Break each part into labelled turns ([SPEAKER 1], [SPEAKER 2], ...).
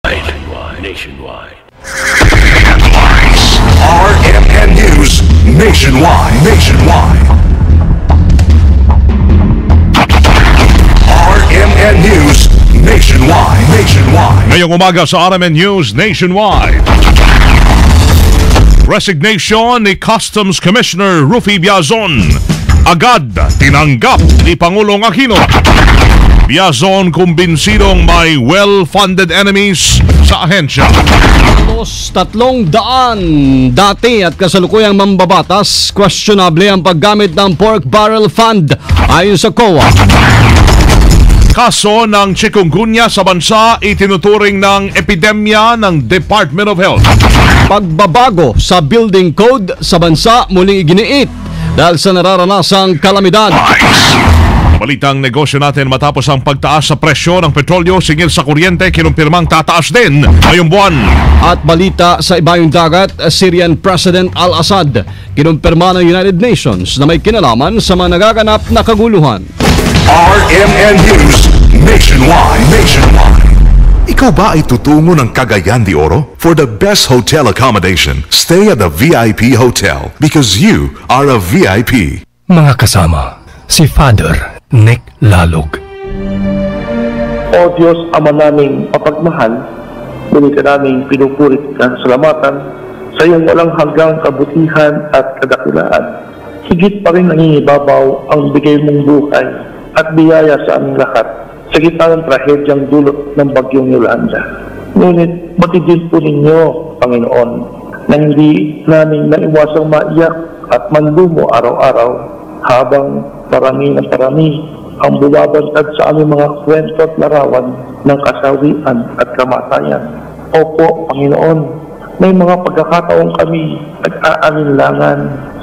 [SPEAKER 1] Nationwide. RMN News Nationwide. RMN News Nationwide.
[SPEAKER 2] Ngayong umaga sa RMN News Nationwide. Resignation ni Customs Commissioner Rufy Biazon agad tinanggap ni Pangulong Aquino. Biazon kumbinsidong may well-funded enemies sa ahensya.
[SPEAKER 3] 300 dati at kasalukuyang mambabatas, questionable ang paggamit ng pork barrel fund ayon sa COA.
[SPEAKER 2] Kaso ng chikungunya sa bansa itinuturing ng epidemya ng Department of Health.
[SPEAKER 3] Pagbabago sa building code sa bansa muling iginiit dahil sa nararanasang kalamidad.
[SPEAKER 2] Balitang negosyo natin matapos ang pagtaas sa presyo ng petrolyo singil sa kuryente, kinumpirmang tataas din ngayong buwan.
[SPEAKER 3] At balita sa ibayong dagat, Syrian President Al-Assad kinumpirma ng United Nations na may kinalaman sa mga nagaganap na kaguluhan.
[SPEAKER 1] RMN News Nationwide.
[SPEAKER 4] Ikaw ba ay tutungo ng Cagayan de Oro? For the best hotel accommodation, stay at the VIP Hotel because you are a VIP.
[SPEAKER 5] Mga kasama, si Father Nick Lalog.
[SPEAKER 6] O Diyos, Ama naming mapagmahal, ngunit ka naming pinupurit at salamatan sa iyong walang hanggang kabutihan at kadakilaan. Higit pa rin nangingibabaw ang bigay mong buhay at biyaya sa aming lahat sa gitna ng trahedyang dulot ng bagyong Yolanda. Ngunit matidin po ninyo, Panginoon, na hindi namin naiwasang maiyak at manlumo araw-araw habang parami ng parami ang bumabantad sa aming mga kwento at larawan ng kasawian at kamatayan. Opo, Panginoon, may mga pagkakataong kami nag-aalinlangan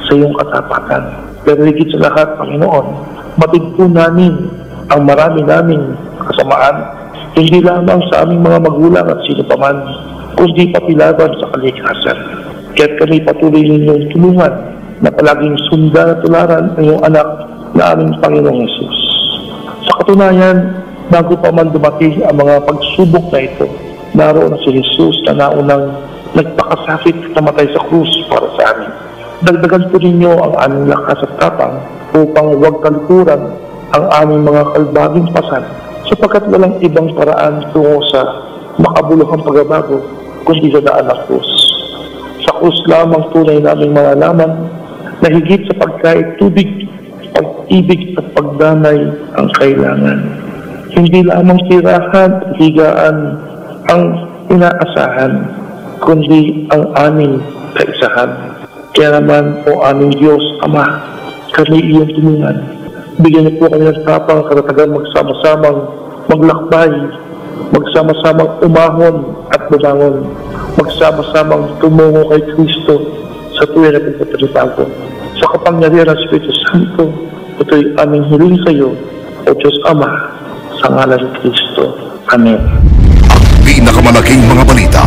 [SPEAKER 6] sa iyong katapatan. Pero higit sa lahat, Panginoon, matid po namin ang marami naming kasamaan, hindi lamang sa aming mga magulang at sino paman, kundi pati laban sa kalikasan. Kaya't kami patuloy ninyong tulungan na palaging sundan at tularan ang iyong anak na aming Panginoong Yesus. Sa katunayan, bago pa man dumating ang mga pagsubok na ito, naroon na si Jesus na naunang nagpakasakit at namatay sa krus para sa amin. Dagdagan po ninyo ang aming lakas at tapang upang huwag kalikuran ang aming mga kalbaging pasan sapagkat walang ibang paraan tungo sa makabuluhang pagbabago kundi sa daan ng krus. Sa krus lamang tunay naming malalaman na higit sa pagkain tubig, pag-ibig at pagdanay ang kailangan. Hindi lamang tirahan at higaan ang inaasahan kundi ang aming kaisahan. Kaya naman o aming Diyos, Ama, kami iyong tulungan. Bigyan niyo po kami ng tapang karatagang magsama-samang maglakbay, magsama-samang umahon at bumangon, magsama-samang tumungo kay Kristo sa tuwing na pagpapalitago. Sa kapangyarihan ng Espiritu Santo, ito'y aming hiling sa iyo, O Diyos Ama, sa ngalan ni Kristo. Amen.
[SPEAKER 4] Ang pinakamalaking mga balita,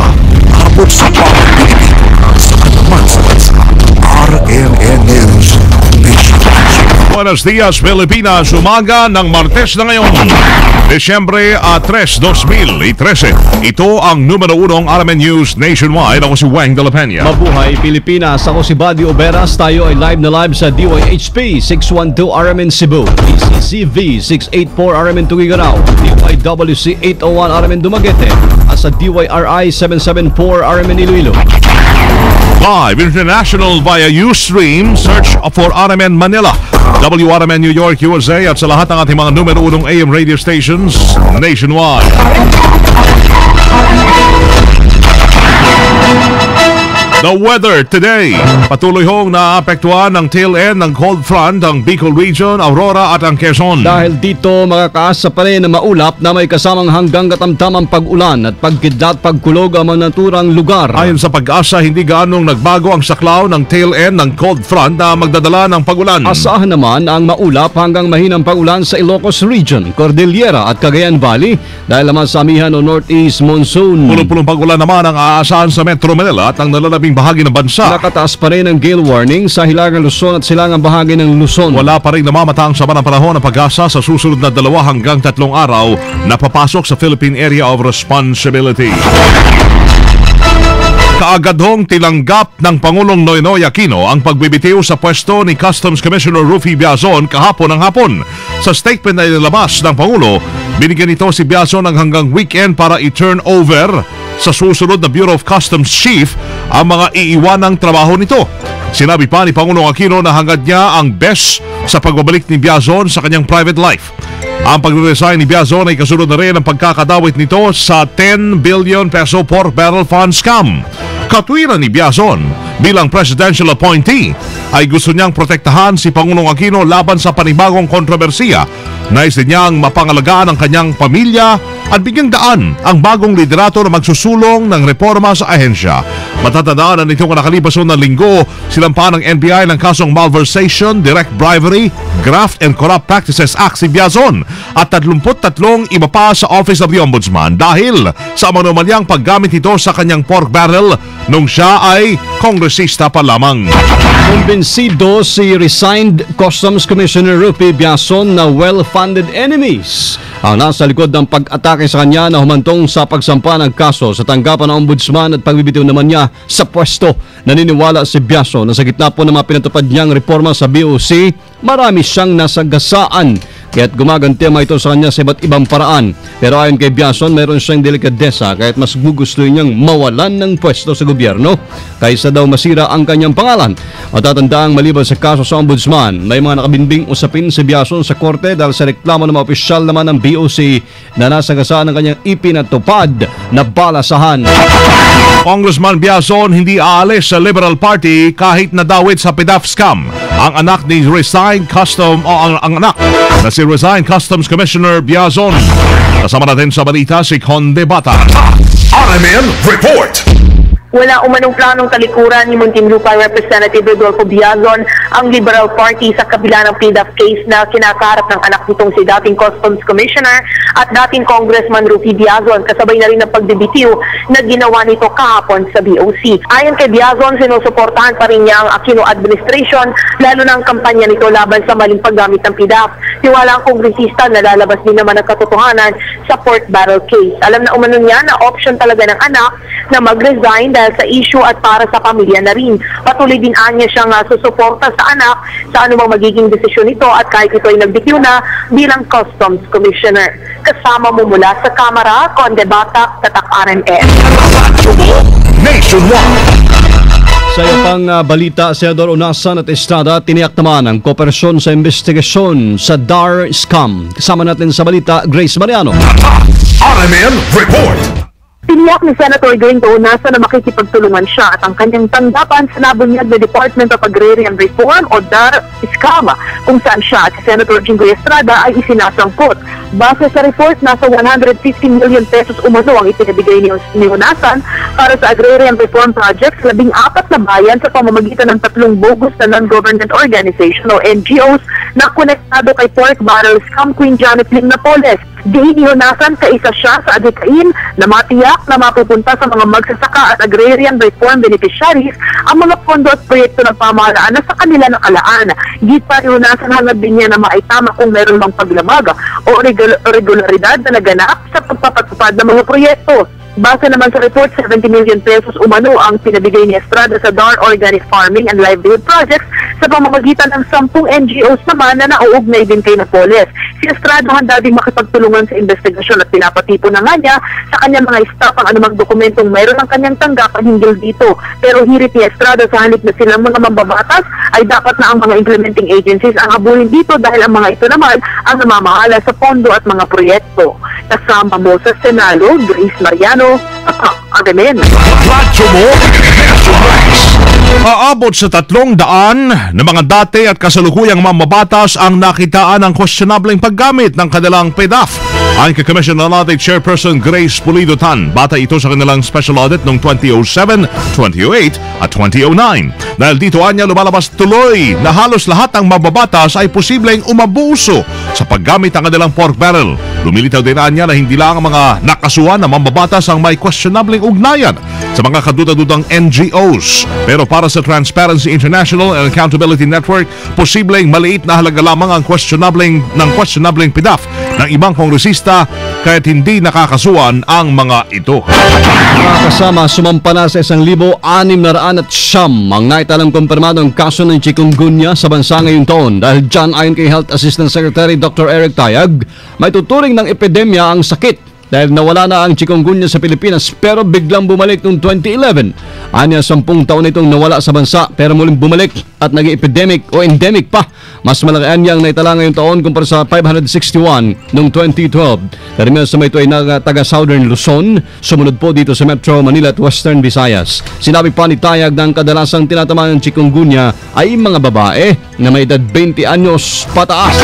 [SPEAKER 4] abot sa bawat Pilipino sa anuman sa bansa. RMN News Nationwide.
[SPEAKER 2] Buenos dias, Pilipinas. Umaga ng Martes na ngayon, Desyembre 3, 2013. Ito ang numero 1 RMN News Nationwide. Ako si Wang de la Peña.
[SPEAKER 3] Mabuhay Pilipinas, ako si Buddy Oberas. Tayo ay live na live sa DYHP 612 RMN Cebu, DCCV 684 RMN Tuguegarao, DYWC 801 RMN Dumaguete at sa DYRI 774 RMN Iloilo.
[SPEAKER 2] Live international via Ustream. Search for RMN Manila, WRMN New York, USA at sa lahat ng ating mga numero 1 AM radio stations nationwide. The weather today. Patuloy hong naapektuhan ng tail end ng cold front ang Bicol Region, Aurora at ang Quezon.
[SPEAKER 3] Dahil dito makakaasa pa rin na maulap na may kasamang hanggang katamtamang pag-ulan at pagkidlat pagkulog ang mga naturang lugar.
[SPEAKER 2] Ayon sa Pag-asa, hindi gaanong nagbago ang saklaw ng tail end ng cold front na magdadala ng pag-ulan.
[SPEAKER 3] Asahan naman ang maulap hanggang mahinang pag-ulan sa Ilocos Region, Cordillera at Cagayan Valley dahil naman sa amihan o northeast monsoon.
[SPEAKER 2] Pulong-pulong pag-ulan naman ang aasahan sa Metro Manila at ang nalalabing maraming bahagi ng bansa.
[SPEAKER 3] Nakataas pa rin ang gale warning sa hilagang Luzon at silangang bahagi ng Luzon.
[SPEAKER 2] Wala pa rin namamataang sa banang panahon ng pag-asa sa susunod na 2 hanggang 3 araw na papasok sa Philippine Area of Responsibility. Kaagad tinanggap ng Pangulong Noynoy Aquino ang pagbibitiw sa pwesto ni Customs Commissioner Rufy Biazon kahapon ng hapon. Sa statement na inilabas ng Pangulo, binigyan ito si Biazon ng hanggang weekend para i-turn over sa susunod na Bureau of Customs Chief ang mga iiwanang trabaho nito. Sinabi pa ni Pangulong Aquino na hangad niya ang best sa pagbabalik ni Biazon sa kanyang private life. Ang pag-resign ni Biazon ay kasunod na rin ang pagkakadawit nito sa 10 billion peso pork barrel fund scam. Katwiran ni Biazon bilang presidential appointee ay gusto niyang protektahan si Pangulong Aquino laban sa panibagong kontrobersiya. Nais niyang mapangalagaan ang kanyang pamilya at bigyang daan ang bagong liderato na magsusulong ng reforma sa ahensya. Matatandaan na nitong nakalipas na linggo, sinampahan ng NBI ng kasong malversation, direct bribery, graft and corrupt practices act si Biazon at 33 iba pa sa Office of the Ombudsman dahil sa manumalyang paggamit nito sa kanyang pork barrel nung siya ay kongresista pa lamang.
[SPEAKER 3] Kumbinsido si resigned Customs Commissioner Rufy Biazon na well-funded enemies ang nasa likod ng pag-atake sa kanya na humantong sa pagsampa ng kaso sa tanggapan ng ombudsman at pagbibitiw naman niya sa pwesto. Naniniwala si Biazon na sa gitna po ng mga pinatupad niyang reforma sa BOC, marami siyang nasagasaan. Kaya't gumaganti ito sa kanya sa iba't ibang paraan. Pero ayon kay Biazon, mayroon siyang delikadesa kaya't mas gugusto niyang mawalan ng pwesto sa gobyerno kaysa daw masira ang kanyang pangalan. At tatandaang maliban sa kaso sa ombudsman, may mga nakabinbing usapin si Biazon sa korte dahil sa reklamo ng mga opisyal naman ng BOC na nasagasaan ng kanyang ipinatupad na balasahan.
[SPEAKER 2] Congressman Biazon hindi aalis sa Liberal Party kahit nadawit sa PDAF scam. Ang anak ni resigned Customs Commissioner Biazon. Kasama natin sa balita si Conde Bata.
[SPEAKER 1] RMN Report.
[SPEAKER 7] Wala umanong planong talikuran ni Muntinlupa Representative Rodolfo Biazon ang Liberal Party sa kabila ng PDAF case na kinakaharap ng anak nitong si dating Customs Commissioner at dating Congressman Rufy Biazon, kasabay na rin ng pagbibitiw na ginawa nito kahapon sa BOC. Ayon kay Biazon, sinusuportahan pa rin niya ang Aquino administration, lalo na ang kampanya nito laban sa maling paggamit ng PDAF. Tiwala ang kongresista na lalabas din naman ang katotohanan sa pork barrel case. Alam na umano niya na option talaga ng anak na mag-resign dahil sa issue at para sa pamilya na rin. Patuloy din anya siyang susuporta sa anak sa anumang magiging desisyon nito at kahit ito ay nagbitiw na bilang Customs Commissioner. Kasama mo mula sa Kamara, Conde Bata, Tatak RMN.
[SPEAKER 1] Nationwide.
[SPEAKER 3] Sa iyo pang balita, Senador Unasan at Estrada tiniyak naman ang kooperasyon sa investigasyon sa DAR scam. Kasama natin sa balita, Grace Mariano.
[SPEAKER 1] RMN Report.
[SPEAKER 7] Tiniyak ni Senator Gringo Unasan na makikipagtulungan siya at ang kanyang tanggapan sa nabunyag na Department of Agrarian Reform o DAR scam kung saan siya at si Senator Jinggoy Estrada ay isinasangkot. Base sa report, nasa 150 million pesos umano ang ipinabigay ni Unasan para sa agrarian reform projects, 14 na bayan sa pamamagitan ng 3 bogus na non-government organization o NGOs na konektado kay pork barrel scam Queen Janet Lim Napoles. Diin ni Unasan kaisa siya sa adikain na matiyak na mapupunta sa mga magsasaka at agrarian reform beneficiaries ang mga pondo at proyekto ng pamahalaan na sa kanila nakalaan. Git pa ni Unasan hangad din niya na maitama kung meron bang paglamag o regularidad na naganap sa pagpapatupad ng mga proyekto. Base naman sa report, 70 million pesos umano ang pinabigay ni Estrada sa DAR Organic Farming and Livelihood Projects sa pamamagitan ng 10 NGOs naman na nauugnay din kay Napoles. Si Estrada handa din makipagtulungan sa investigasyon at pinapatipo na nga niya sa kanyang mga staff ang anumang dokumentong mayroon ang kanyang tanggapan hinggil dito. Pero hirit ni Estrada sa halip na silang mga mambabatas ay dapat na ang mga implementing agencies ang habulin dito dahil ang mga ito naman ang namamahala sa pondo at mga proyekto. Kasama mo sa Senado, Grace Mariano, RMN.
[SPEAKER 1] Radyo mo,
[SPEAKER 2] Aabot sa 300 na mga dati at kasalukuyang mamabatas ang nakitaan ng questionableng paggamit ng kanilang PDAF. Ayon kay Commissioner Audit Chairperson Grace Pulido Tan, bata ito sa kanilang special audit noong 2007, 2008 at 2009. Dahil dito anya lumalabas tuloy na halos lahat ng mababatas ay posibleng umabuso sa paggamit ng kanilang pork barrel. Lumilitaw din niya na hindi lang ang mga nakasuhan na mambabatas ang may questionabling ugnayan sa mga kaduda-dudang NGOs. Pero para sa Transparency International and Accountability Network, posibleng maliit na halaga lamang ang questionabling PDAF ng ibang kongresista kaya't hindi nakakasuhan ang mga ito.
[SPEAKER 3] Mga kasama, sumampa na sa 1,609 ang naitalang kumpirmadong kaso ng chikungunya sa bansa ngayong taon. Dahil dyan, ayon kay Health Assistant Secretary Dr. Eric Tayag, may tuturing ng epidemya ang sakit dahil nawala na ang chikungunya sa Pilipinas pero biglang bumalik noong 2011. Anya 10 taon itong nawala sa bansa pero muling bumalik at naging epidemic o endemic pa. Mas malaki anyang naitala ngayong taon kumpara sa 561 noong 2012. Karamihan sa may ito ay taga Southern Luzon, sumunod po dito sa Metro Manila at Western Visayas. Sinabi pa ni Tayag na ang kadalasang tinatamaan ng chikungunya ay mga babae na may edad 20 anyos pataas.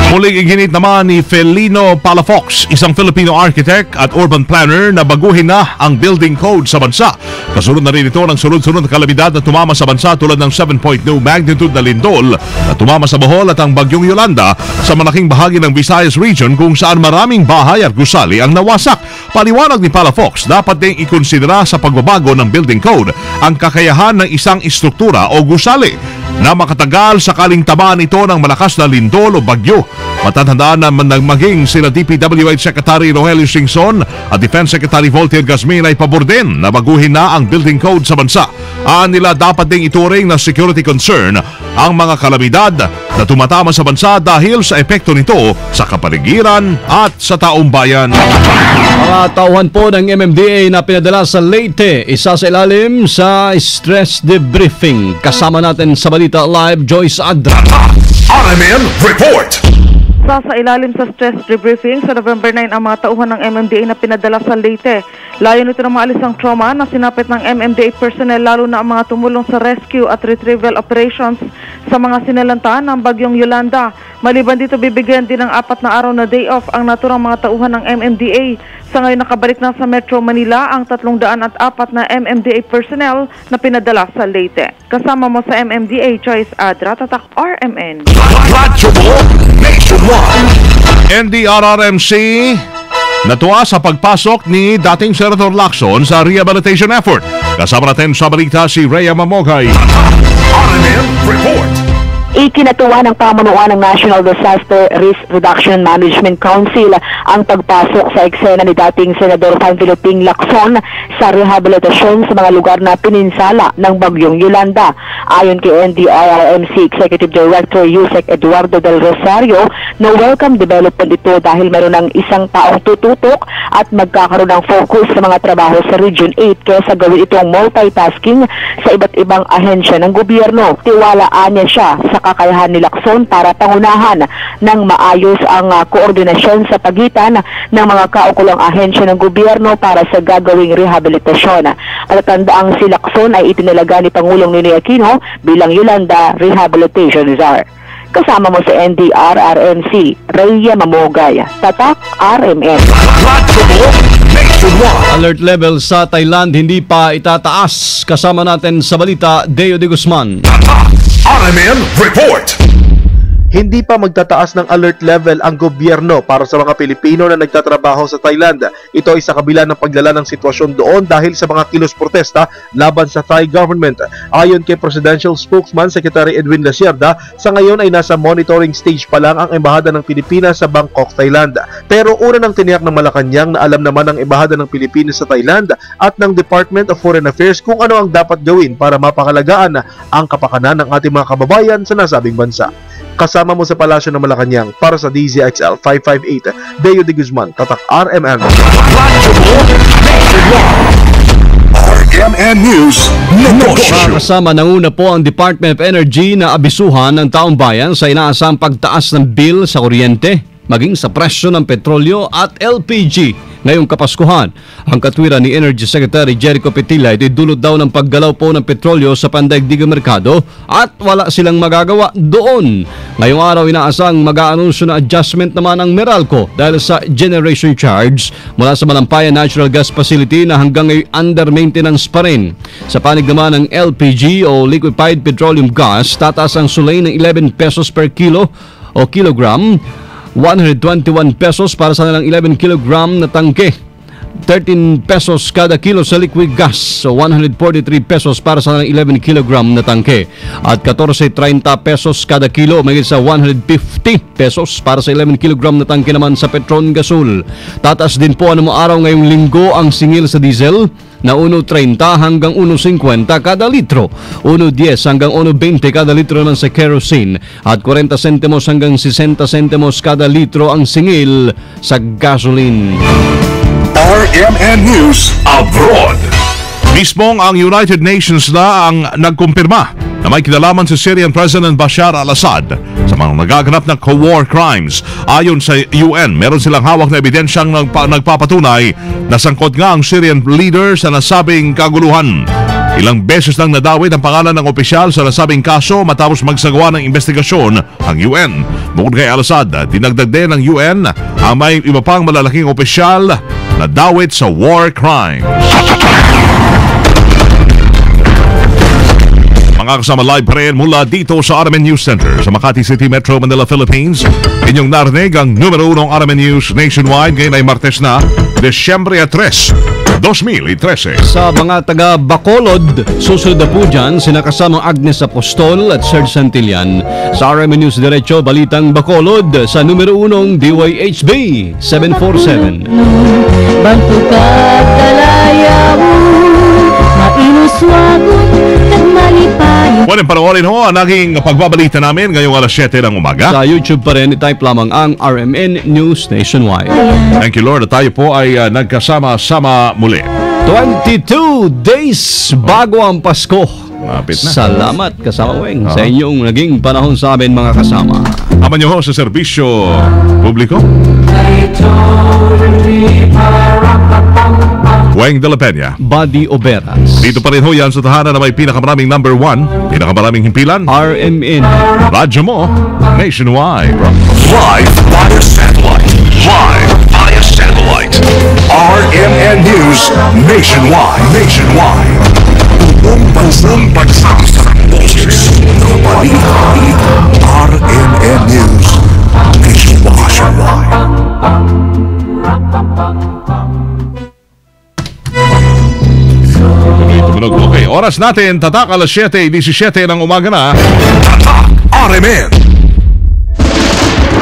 [SPEAKER 2] Muling iginit naman ni Felino Palafox, isang Filipino architect at urban planner na baguhin na ang building code sa bansa. Kasunod na rin ito ng sunod-sunod na kalamidad na tumama sa bansa tulad ng 7.2 magnitude na lindol na tumama sa Bohol at ang bagyong Yolanda sa malaking bahagi ng Visayas region kung saan maraming bahay at gusali ang nawasak. Paliwanag ni Palafox, dapat ding ikonsidera sa pagbabago ng building code ang kakayahan ng isang istruktura o gusali na makatagal sakaling tamaan ito ng malakas na lindol o bagyo. Matatandaan na maging sila DPWH Secretary Rogelio Singson at Defense Secretary Voltaire Gasmin ay pabor din na baguhin na ang building code sa bansa. Nila dapat ding ituring na security concern ang mga kalamidad na tumatama sa bansa dahil sa epekto nito sa kapaligiran at sa taong bayan.
[SPEAKER 3] Mga tauhan po ng MMDA na pinadala sa Leyte, isa sa ilalim sa stress debriefing. Kasama natin sa Balita Live, Joyce Adra.
[SPEAKER 1] RMN Report.
[SPEAKER 8] Sa ilalim sa stress debriefing sa November 9 ang mga tauhan ng MMDA na pinadala sa Leyte. Layo nito na maalis ang trauma na sinapit ng MMDA personnel lalo na ang mga tumulong sa rescue at retrieval operations sa mga sinalantaan ng bagyong Yolanda. Maliban dito, bibigyan din ng 4 na araw na day off ang naturang mga tauhan ng MMDA. Sa ngayon nakabalik na sa Metro Manila ang 304 na MMDA personnel na pinadala sa Leyte. Kasama mo sa MMDA, Joyce Adra, Tatak RMN.
[SPEAKER 1] Radyo mo nationwide.
[SPEAKER 2] NDRRMC natuwa sa pagpasok ni dating Senator Lacson sa rehabilitation effort. Kasama natin sa balita si Rhea Mamogay.
[SPEAKER 1] RMN Report.
[SPEAKER 7] Ikinatuwa ng pamunuan ng National Disaster Risk Reduction and Management Council ang pagpasok sa eksena ni dating Senador Panfilo Ping Lacson sa rehabilitasyon sa mga lugar na pininsala ng bagyong Yolanda. Ayon kay NDRRMC Executive Director Yusek Eduardo del Rosario, na welcome development ito dahil meron ng isang taong tututok at magkakaroon ng focus sa mga trabaho sa Region 8 kaysa gawin itong multitasking sa iba't ibang ahensya ng gobyerno. Tiwalaan niya siya sa kakayahan ni Lacson para pangunahan ng maayos ang koordinasyon sa pagitan ng mga kaukulang ahensya ng gobyerno para sa gagawing rehabilitasyon. Palatandaang si Lacson ay itinalaga ni Pangulong Ninoy Aquino bilang Yolanda Rehabilitation Czar. Kasama mo sa NDRRMC, Rhea Mamogay, Tatak RMN.
[SPEAKER 1] Radyo mo nationwide.
[SPEAKER 3] Alert level sa Thailand hindi pa itataas. Kasama natin sa balita, Deo de Guzman.
[SPEAKER 1] RMN Report.
[SPEAKER 9] Hindi pa magtataas ng alert level ang gobyerno para sa mga Pilipino na nagtatrabaho sa Thailand. Ito ay sa kabila ng paglala ng sitwasyon doon dahil sa mga kilos protesta laban sa Thai government. Ayon kay Presidential Spokesman Secretary Edwin Lasierda, sa ngayon ay nasa monitoring stage pa lang ang Embahada ng Pilipinas sa Bangkok, Thailand. Pero una nang tiniyak ng Malacanang na alam naman ng Embahada ng Pilipinas sa Thailand at ng Department of Foreign Affairs kung ano ang dapat gawin para mapakalagaan ang kapakanan ng ating mga kababayan sa nasabing bansa. Kasama mo sa Palasyo ng Malacanang para sa DZXL 558, Deo de Guzman, Tatak RMN.
[SPEAKER 1] Radyo mo nationwide. RMN News Negosyo.
[SPEAKER 3] Kasama nanguna po ang Department of Energy na abisuhan ng taong bayan sa inaasang pagtaas ng bill sa kuryente, maging sa presyo ng petrolyo at LPG ngayong Kapaskuhan. Ang katwiran ni Energy Secretary Jericho Petilla, ito'y dulot daw ng paggalaw po ng petrolyo sa pandaigdigang merkado at wala silang magagawa doon. Ngayong araw inaasang mag-aanunsyo na adjustment naman ang Meralco dahil sa generation charge mula sa Malampayan Natural Gas Facility na hanggang ngayon under maintenance pa rin. Sa panig naman ng LPG o Liquefied Petroleum Gas, tataas ang sulay ng 11 pesos per kilo o kilogram 121 pesos para sa kanilang 11 kilogram na tangke. 13 pesos kada kilo sa liquid gas. So 143 pesos para sa 11 kilogram na tangke. At 14.30 pesos kada kilo, may sa 150 pesos para sa 11 kilogram na tangke naman sa Petron Gasol. Tataas din po ano mo araw ngayong linggo ang singil sa diesel na 1.30 hanggang 1.50 kada litro. 1.10 hanggang 1.20 kada litro naman sa kerosene. At 40 centimos hanggang 60 centimos kada litro ang singil sa gasoline.
[SPEAKER 1] RMN News Abroad.
[SPEAKER 2] Mismong ang United Nations na ang nagkumpirma na may kinalaman si Syrian President Bashar al-Assad sa mga nagaganap na war crimes. Ayon sa UN, meron silang hawak na ebidensyang nagpapatunay na sangkot nga ang Syrian leader sa nasabing kaguluhan. Ilang beses nang nadawit ang pangalan ng opisyal sa nasabing kaso matapos magsagawa ng investigasyon ang UN. Bukod kay al-Assad, dinagdag din ng UN ang may iba pang malalaking opisyal na dawit sa war crimes. Mga kasama, live pa rin mula dito sa RMN News Center sa Makati City, Metro Manila, Philippines. Inyong narinig ang numero 1 ng RMN News nationwide ngayon ay Martes na, Desyembre 3, 2013.
[SPEAKER 3] Sa mga taga Bacolod, susunod na po dyan, sinakasamang Agnes Apostol at Serge Santillan. Sa RMN News Diretso, Balitang Bacolod sa numero 1 DYHB 747.
[SPEAKER 10] Bantu ka kalaya mo, mainuswagon at malipayo.
[SPEAKER 2] Pwede panoorin ho ang naging pagbabalita namin ngayong alas 7 ng umaga.
[SPEAKER 3] Sa YouTube pa rin, i-type lamang ang RMN News Nationwide.
[SPEAKER 2] Thank you Lord at tayo po ay nagkasama-sama muli.
[SPEAKER 3] 22 days bago ang Pasko.
[SPEAKER 2] Malapit na.
[SPEAKER 3] Salamat kasama Weng sa inyong naging panahon sa amin mga kasama.
[SPEAKER 2] Ama niyo ho sa serbisyo publiko. Weng de la Peña,
[SPEAKER 3] Buddy Oberas.
[SPEAKER 2] dito pa rin ho yan sa tahanan na may pinakamaraming number 1, pinakamaraming himpilan,
[SPEAKER 3] RMN.
[SPEAKER 2] radyo mo, nationwide.
[SPEAKER 1] Live via satellite. Live via satellite. RMN News nationwide. Nationwide. Buong bansa sa boses ng balita. RMN News nationwide.
[SPEAKER 2] Tumunog. Okay, oras natin, tatak alas 7:17 ng umaga na.
[SPEAKER 1] Tatak RMN.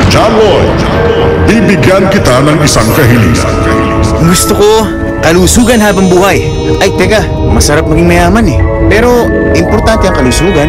[SPEAKER 4] John Lloyd, bibigyan kita ng isang kahilingan.
[SPEAKER 11] Gusto ko kalusugan habang buhay. Ay, teka, masarap maging mayaman eh. Pero, importante ang kalusugan.